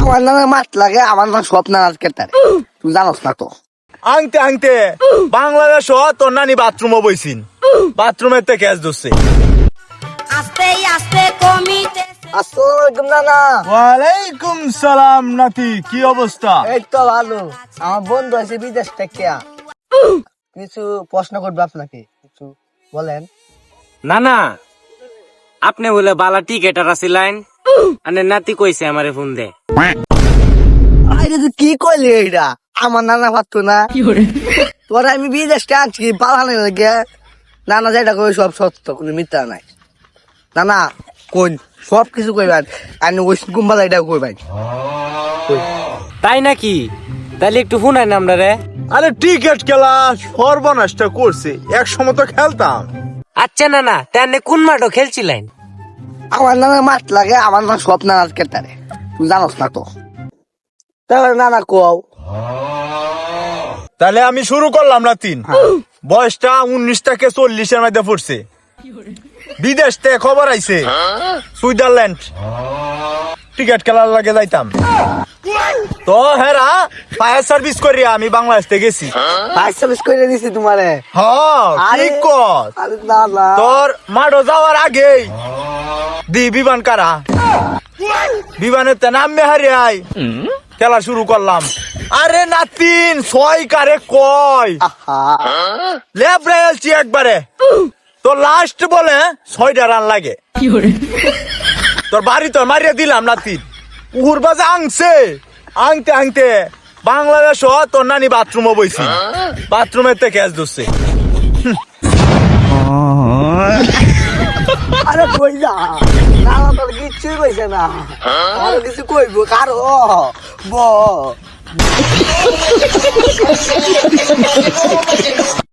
আমার নামে মাছ লাগে, আমার নাম স্বপ্ন আজকে তার তুই জানোস না তো। আংতে আংতে বাংলাদেশ তোর নানি বাথরুমও বইছিন, বাথরুমের থেকে ক্যাচ ধরছে। আস্তে আস্তে কমিতে আসসালামাইকুম নানা। ওয়ালাইকুম সালাম নাতি, কি অবস্থা? এই তো ভালো। আমার বন্ধু আছে বিদেশ থেকে, কিছু প্রশ্ন করবো আপনাকে, কিছু বলেন। না না, আপনি বলে বালা টিকেটার আছিলেন, আনে নাতি কইছে আমারে ফোন দে। আরে তুই কি করলি এইটা? আমার নানা পারতো না? তোরা আমি বিদেশকে আনছি পালানো লাগে। নানা যেটা কই সব সত্য, কোনো মিথ্যা নাই। নানা কোন সব কিছু কইবেন, আমি ওই কুম্বালা এটা কইবেন। তাই নাকি? তাহলে একটু ফোন আয় আমরা রে। আরে টিকেট খেলা সর্বনাশটা করছে, এক সময় তো খেলতাম। আচ্ছা না না, তাহলে কোন মাঠও খেলছিলেন? আমার নামে মাছ লাগে, আমার নাম স্বপ্ন আজকে তারে তুই জানোস না তো। তাহলে নানা কও। তাহলে আমি শুরু করলাম না তিন। বয়সটা 19 থেকে 40-এর মধ্যে পড়ছে। বিদেশ থেকে খবর আইছে সুইজারল্যান্ড টিকেট খেলার লাগে যাইতাম। তো হেরা ফায়ার সার্ভিস করি আমি বাংলাদেশ থেকে গেছি। ফায়ার সার্ভিস করে দিছি তোমারে। হ্যাঁ ঠিক কর। আরে নানা তোর মাঠও যাওয়ার আগেই দি বিমান কারা বিমানের তে নামবে হারিয়াই খেলা শুরু করলাম। আরে নাতিন 6 কারে কয় লেফট রেলছি একবারে। তো লাস্ট বলে 6টা রান লাগে। তোর বাড়ি তোর মারিয়ে দিলাম নাতিন। উহুর বাজে আংছে আংতে আংতে বাংলাদেশ তোর নানি বাথরুমও বইছি, বাথরুমের থেকে ক্যাচ ধরছে। আরে কই যা নানা, তোর কিচ্ছুই কইছে না। আরো কিছু কইবো কারো ব